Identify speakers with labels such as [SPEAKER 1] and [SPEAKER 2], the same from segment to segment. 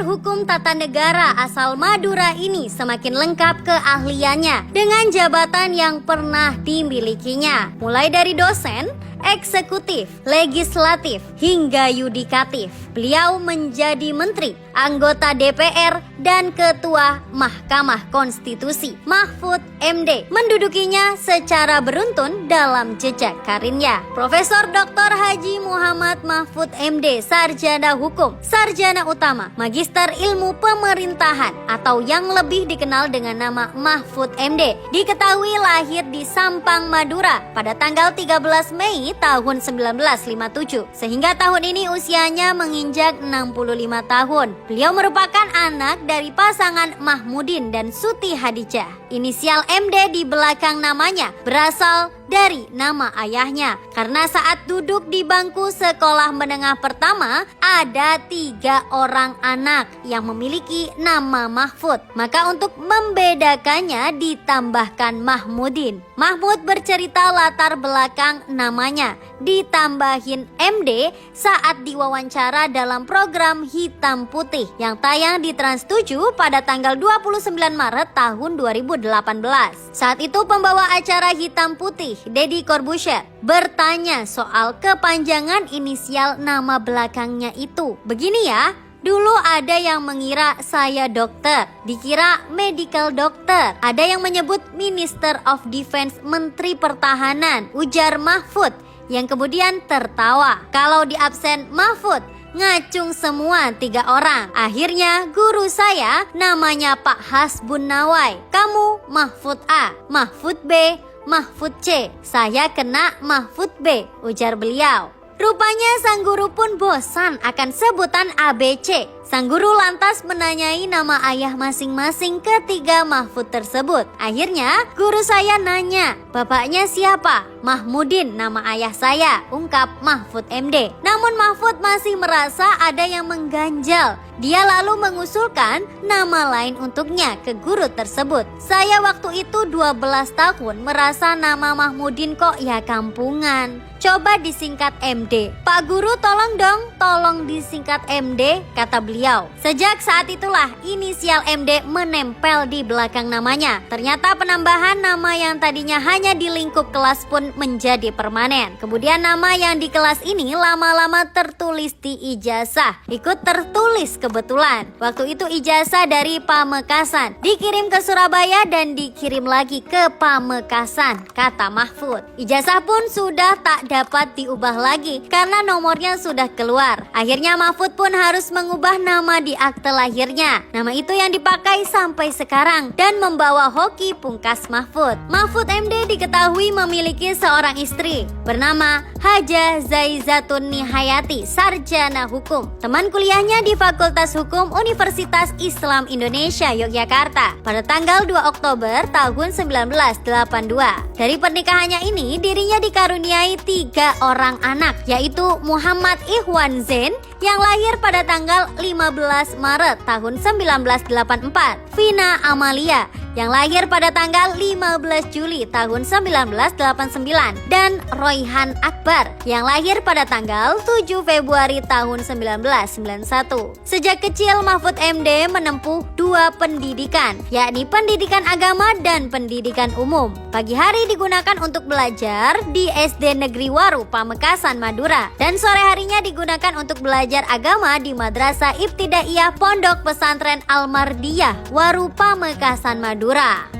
[SPEAKER 1] Pakar hukum tata negara asal Madura ini semakin lengkap keahliannya dengan jabatan yang pernah dimilikinya, mulai dari dosen, eksekutif, legislatif, hingga yudikatif. Beliau menjadi menteri, anggota DPR, dan ketua Mahkamah Konstitusi. Mahfud MD mendudukinya secara beruntun dalam jejak karirnya. Profesor Dr. Haji Muhammad Mahfud MD, sarjana hukum, sarjana utama, magister ilmu pemerintahan, atau yang lebih dikenal dengan nama Mahfud MD, diketahui lahir di Sampang, Madura pada tanggal 13 Mei tahun 1957, sehingga tahun ini usianya menginjak 65 tahun. Beliau merupakan anak dari pasangan Mahmudin dan Suti Hadijah. Inisial MD di belakang namanya berasal dari nama ayahnya, karena saat duduk di bangku sekolah menengah pertama ada 3 orang anak yang memiliki nama Mahfud. Maka untuk membedakannya ditambahkan Mahmudin. Mahmud bercerita latar belakang namanya ditambahin MD saat diwawancara dalam program Hitam Putih yang tayang di Trans 7 pada tanggal 29 Maret tahun 2018. Saat itu pembawa acara Hitam Putih, Deddy Corbuzier, bertanya soal kepanjangan inisial nama belakangnya itu. Begini ya, dulu ada yang mengira saya dokter, dikira medical doctor. Ada yang menyebut Minister of Defense, Menteri Pertahanan, ujar Mahfud, yang kemudian tertawa. Kalau di absen Mahfud, ngacung semua 3 orang. Akhirnya guru saya namanya Pak Hasbun Nawai. Kamu Mahfud A, Mahfud B, Mahfud C. Saya kena Mahfud B, ujar beliau. Rupanya sang guru pun bosan akan sebutan ABC. Sang guru lantas menanyai nama ayah masing-masing ketiga Mahfud tersebut. Akhirnya guru saya nanya, bapaknya siapa? Mahmudin nama ayah saya, ungkap Mahfud MD. Namun Mahfud masih merasa ada yang mengganjal. Dia lalu mengusulkan nama lain untuknya ke guru tersebut. Saya waktu itu 12 tahun merasa nama Mahmudin kok ya kampungan. Coba disingkat MD. Pak guru tolong dong, tolong disingkat MD, kata beliau. Sejak saat itulah inisial MD menempel di belakang namanya. Ternyata penambahan nama yang tadinya hanya di lingkup kelas pun menjadi permanen. Kemudian nama yang di kelas ini lama-lama tertulis di ijazah. Ikut tertulis kebetulan. Waktu itu ijazah dari Pamekasan, dikirim ke Surabaya dan dikirim lagi ke Pamekasan, kata Mahfud. Ijazah pun sudah tak dapat diubah lagi karena nomornya sudah keluar. Akhirnya Mahfud pun harus mengubah nama di akte lahirnya. Nama itu yang dipakai sampai sekarang dan membawa hoki pungkas Mahfud. Mahfud MD diketahui memiliki seorang istri bernama Haja Zaizatun Nihayati, sarjana hukum. Teman kuliahnya di Fakultas Hukum Universitas Islam Indonesia Yogyakarta pada tanggal 2 Oktober tahun 1982. Dari pernikahannya ini dirinya dikaruniai 3 orang anak, yaitu Muhammad Ikhwan Zain yang lahir pada tanggal 15 Maret tahun 1984, Vina Amalia yang lahir pada tanggal 15 Juli tahun 1989, dan Royhan Akbar yang lahir pada tanggal 7 Februari tahun 1991. Sejak kecil Mahfud MD menempuh 2 pendidikan, yakni pendidikan agama dan pendidikan umum. Pagi hari digunakan untuk belajar di SD Negeri Waru, Pamekasan, Madura, dan sore harinya digunakan untuk belajar agama di Madrasah Ibtidaiyah Pondok Pesantren Al-Mardiyah, Waru, Pamekasan, Madura.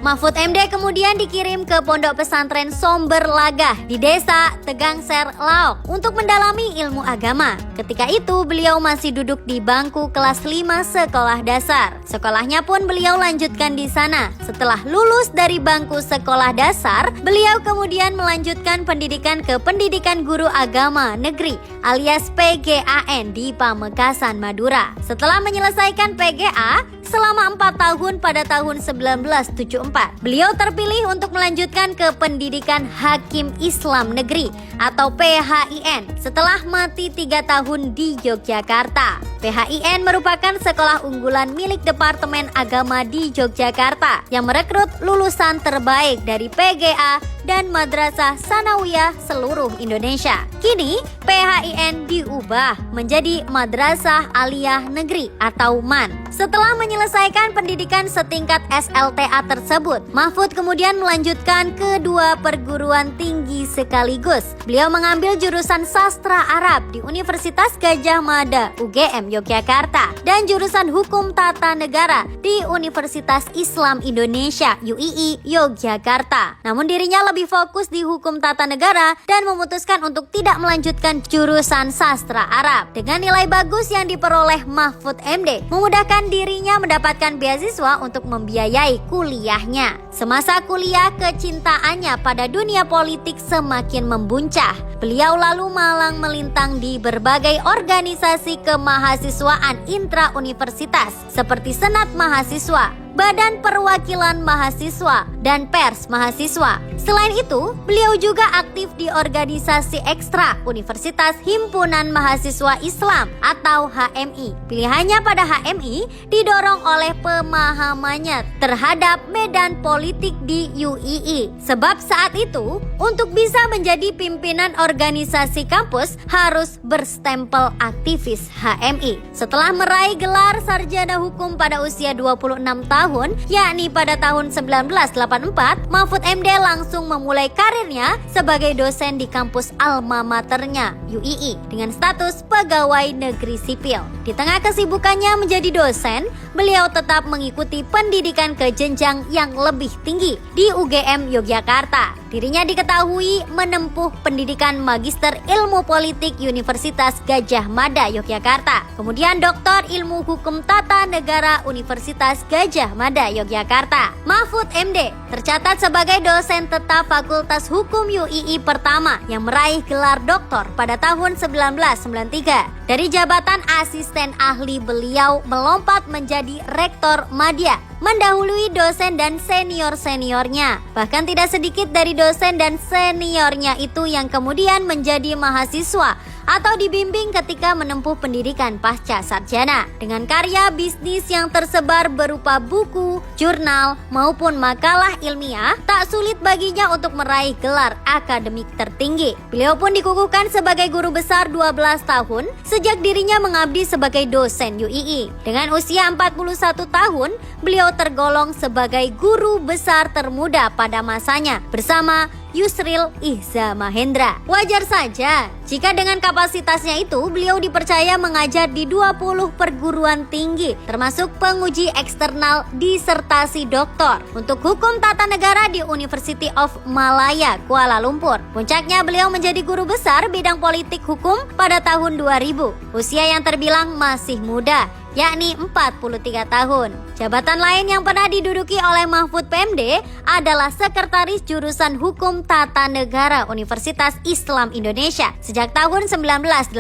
[SPEAKER 1] Mahfud MD kemudian dikirim ke Pondok Pesantren Somber Lagah di Desa Tegangser, Laok untuk mendalami ilmu agama. Ketika itu beliau masih duduk di bangku kelas 5 sekolah dasar. Sekolahnya pun beliau lanjutkan di sana. Setelah lulus dari bangku sekolah dasar, beliau kemudian melanjutkan pendidikan ke Pendidikan Guru Agama Negeri alias PGAN di Pamekasan, Madura. Setelah menyelesaikan PGA selama 4 tahun pada tahun 1974, beliau terpilih untuk melanjutkan ke Pendidikan Hakim Islam Negeri atau PHIN setelah mati 3 tahun di Yogyakarta. PHIN merupakan sekolah unggulan milik Departemen Agama di Yogyakarta yang merekrut lulusan terbaik dari PGA dan Madrasah Sanawiyah seluruh Indonesia. Kini, PHIN diubah menjadi Madrasah Aliyah Negeri atau MAN. Setelah menyelesaikan pendidikan setingkat SLTA tersebut, Mahfud kemudian melanjutkan ke dua perguruan tinggi sekaligus. Beliau mengambil jurusan Sastra Arab di Universitas Gadjah Mada UGM Yogyakarta dan jurusan Hukum Tata Negara di Universitas Islam Indonesia UII Yogyakarta. Namun dirinya lebih fokus di Hukum Tata Negara dan memutuskan untuk tidak melanjutkan jurusan Sastra Arab. Dengan nilai bagus yang diperoleh Mahfud MD, memudahkan dirinya mendapatkan beasiswa untuk membiayai kuliahnya. Semasa kuliah, kecintaannya pada dunia politik semakin membuncah. Beliau lalu malang melintang di berbagai organisasi kemahasiswaan intra-universitas seperti Senat Mahasiswa, Badan Perwakilan Mahasiswa, dan Pers Mahasiswa. Selain itu, beliau juga aktif di organisasi ekstra Universitas Himpunan Mahasiswa Islam atau HMI. Pilihannya pada HMI didorong oleh pemahamannya terhadap medan politik di UII. Sebab saat itu, untuk bisa menjadi pimpinan organisasi kampus harus berstempel aktivis HMI. Setelah meraih gelar sarjana hukum pada usia 26 tahun, yakni pada tahun 1984, Mahfud MD langsung memulai karirnya sebagai dosen di kampus alma maternya UII dengan status pegawai negeri sipil. Di tengah kesibukannya menjadi dosen, beliau tetap mengikuti pendidikan ke jenjang yang lebih tinggi di UGM Yogyakarta. Dirinya diketahui menempuh pendidikan Magister Ilmu Politik Universitas Gadjah Mada Yogyakarta, kemudian Doktor Ilmu Hukum Tata Negara Universitas Gadjah Mada Yogyakarta. Mahfud MD tercatat sebagai dosen tetap Fakultas Hukum UII pertama yang meraih gelar doktor pada tahun 1993. Dari jabatan asisten ahli, beliau melompat menjadi rektor madya, mendahului dosen dan senior-seniornya. Bahkan tidak sedikit dari dosen dan seniornya itu yang kemudian menjadi mahasiswa atau dibimbing ketika menempuh pendidikan pasca sarjana. Dengan karya bisnis yang tersebar berupa buku, jurnal, maupun makalah ilmiah, tak sulit baginya untuk meraih gelar akademik tertinggi. Beliau pun dikukuhkan sebagai guru besar 12 tahun sejak dirinya mengabdi sebagai dosen UII. Dengan usia 41 tahun, beliau tergolong sebagai guru besar termuda pada masanya bersama Yusril Ihza Mahendra. Wajar saja jika dengan kapasitasnya itu beliau dipercaya mengajar di 20 perguruan tinggi, termasuk penguji eksternal disertasi doktor untuk hukum tata negara di University of Malaya, Kuala Lumpur. Puncaknya beliau menjadi guru besar bidang politik hukum pada tahun 2000. Usia yang terbilang masih muda, yakni 43 tahun. Jabatan lain yang pernah diduduki oleh Mahfud PMD adalah Sekretaris Jurusan Hukum Tata Negara Universitas Islam Indonesia sejak tahun 1986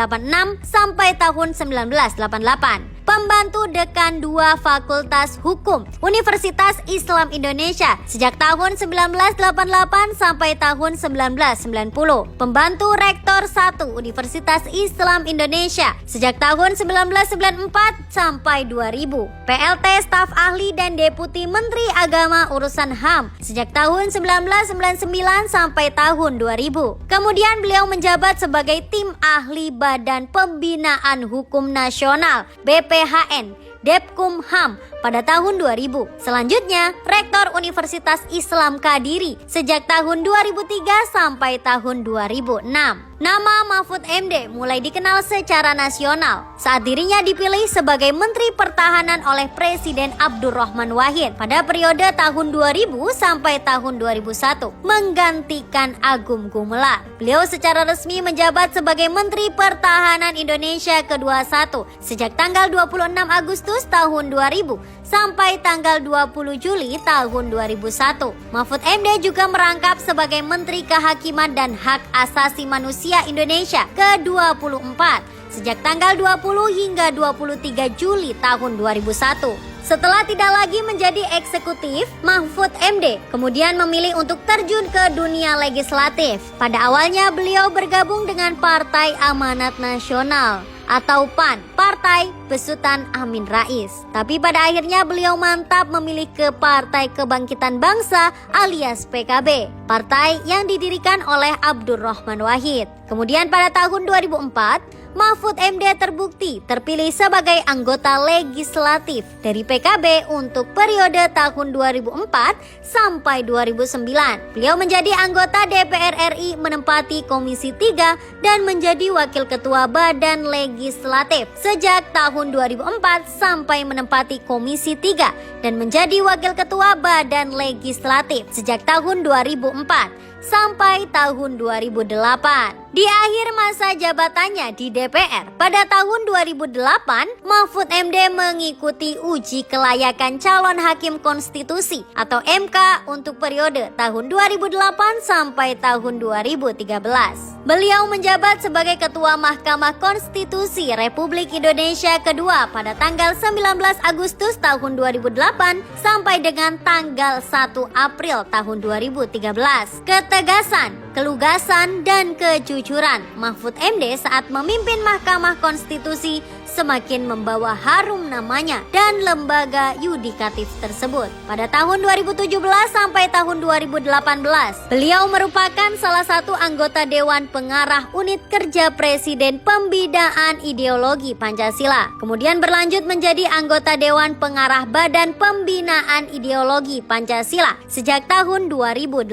[SPEAKER 1] sampai tahun 1988. Pembantu Dekan 2 Fakultas Hukum Universitas Islam Indonesia sejak tahun 1988 sampai tahun 1990. Pembantu Rektor 1 Universitas Islam Indonesia sejak tahun 1994 sampai 2000. PLT Staf Ahli dan Deputi Menteri Agama Urusan HAM sejak tahun 1999 sampai tahun 2000. Kemudian beliau menjabat sebagai Tim Ahli Badan Pembinaan Hukum Nasional BPHN Depkumham pada tahun 2000. Selanjutnya, Rektor Universitas Islam Kadiri sejak tahun 2003 sampai tahun 2006. Nama Mahfud MD mulai dikenal secara nasional saat dirinya dipilih sebagai Menteri Pertahanan oleh Presiden Abdurrahman Wahid pada periode tahun 2000 sampai tahun 2001, menggantikan Agung Gumelar. Beliau secara resmi menjabat sebagai Menteri Pertahanan Indonesia ke-21 sejak tanggal 26 Agustus tahun 2000 sampai tanggal 20 Juli tahun 2001. Mahfud MD juga merangkap sebagai Menteri Kehakiman dan Hak Asasi Manusia Indonesia ke-24 sejak tanggal 20 hingga 23 Juli tahun 2001. Setelah tidak lagi menjadi eksekutif, Mahfud MD kemudian memilih untuk terjun ke dunia legislatif. Pada awalnya beliau bergabung dengan Partai Amanat Nasional atau PAN, Partai Besutan Amin Rais. Tapi pada akhirnya beliau mantap memilih ke Partai Kebangkitan Bangsa alias PKB, partai yang didirikan oleh Abdurrahman Wahid. Kemudian pada tahun 2004, Mahfud MD terbukti terpilih sebagai anggota legislatif dari PKB untuk periode tahun 2004 sampai 2009. Beliau menjadi anggota DPR RI menempati Komisi 3 dan menjadi Wakil Ketua Badan Legislatif sejak tahun 2004 sampai menempati Komisi 3 dan menjadi Wakil Ketua Badan Legislatif sejak tahun 2004 sampai tahun 2008. Di akhir masa jabatannya di DPR pada tahun 2008, Mahfud MD mengikuti uji kelayakan calon hakim konstitusi atau MK untuk periode tahun 2008 sampai tahun 2013. Beliau menjabat sebagai Ketua Mahkamah Konstitusi Republik Indonesia kedua pada tanggal 19 Agustus tahun 2008 sampai dengan tanggal 1 April tahun 2013. Ketegasan, kelugasan, dan kejujuran Mahfud MD saat memimpin Mahkamah Konstitusi semakin membawa harum namanya dan lembaga yudikatif tersebut. Pada tahun 2017 sampai tahun 2018, beliau merupakan salah satu anggota Dewan Pengarah Unit Kerja Presiden Pembinaan Ideologi Pancasila. Kemudian berlanjut menjadi anggota Dewan Pengarah Badan Pembinaan Ideologi Pancasila sejak tahun 2018.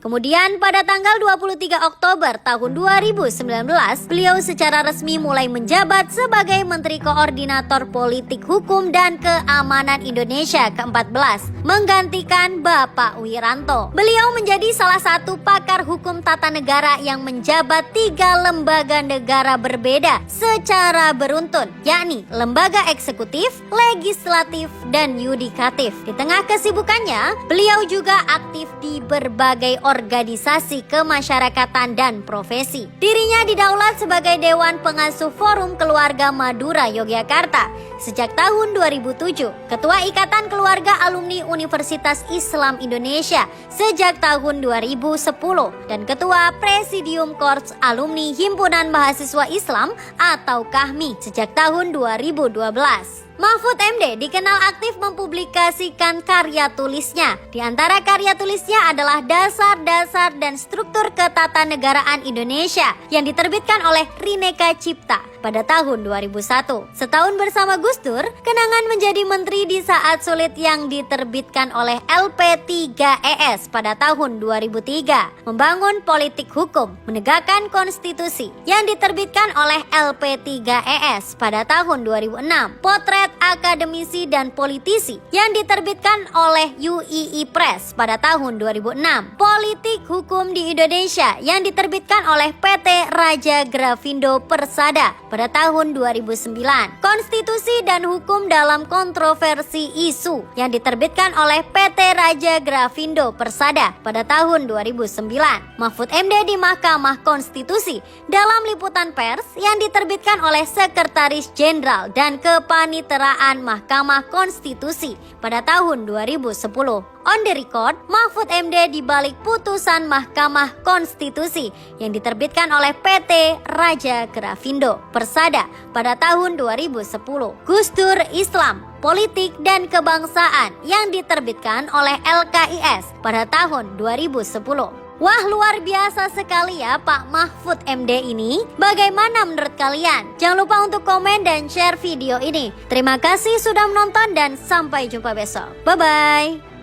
[SPEAKER 1] Kemudian pada tanggal 23 Oktober tahun 2019, beliau secara resmi mulai menjabat sebagai Menteri Koordinator Politik Hukum dan Keamanan Indonesia ke-14, menggantikan Bapak Wiranto. Beliau menjadi salah satu pakar hukum tata negara yang menjabat 3 lembaga negara berbeda secara beruntun, yakni lembaga eksekutif, legislatif, dan yudikatif. Di tengah kesibukannya, beliau juga aktif di berbagai organisasi kemasyarakatan dan profesi. Dirinya didaulat sebagai Dewan Pengasuh Forum Keluarga Madura Yogyakarta sejak tahun 2007, Ketua Ikatan Keluarga Alumni Universitas Islam Indonesia sejak tahun 2010, dan Ketua Presidium Korps Alumni Himpunan Mahasiswa Islam atau KAHMI sejak tahun 2012. Mahfud MD dikenal aktif mempublikasikan karya tulisnya. Di antara karya tulisnya adalah Dasar-Dasar dan Struktur Ketatanegaraan Indonesia yang diterbitkan oleh Rineka Cipta pada tahun 2001. Setahun bersama Gus Dur, kenangan menjadi menteri di saat sulit yang diterbitkan oleh LP3ES pada tahun 2003. Membangun Politik Hukum, Menegakkan Konstitusi yang diterbitkan oleh LP3ES pada tahun 2006. Potret Akademisi dan Politisi yang diterbitkan oleh UII Press pada tahun 2006. Politik Hukum di Indonesia yang diterbitkan oleh PT Raja Grafindo Persada pada tahun 2009. Konstitusi dan Hukum dalam Kontroversi Isu yang diterbitkan oleh PT Raja Grafindo Persada pada tahun 2009. Mahfud MD di Mahkamah Konstitusi dalam liputan pers yang diterbitkan oleh Sekretaris Jenderal dan Kepaniteraan Mahkamah Konstitusi pada tahun 2010. On the record, Mahfud MD di balik putusan Mahkamah Konstitusi yang diterbitkan oleh PT Raja Grafindo Persada pada tahun 2010. Gus Dur Islam, Politik dan Kebangsaan yang diterbitkan oleh LKIS pada tahun 2010. Wah, luar biasa sekali ya Pak Mahfud MD ini. Bagaimana menurut kalian? Jangan lupa untuk komen dan share video ini. Terima kasih sudah menonton dan sampai jumpa besok. Bye-bye.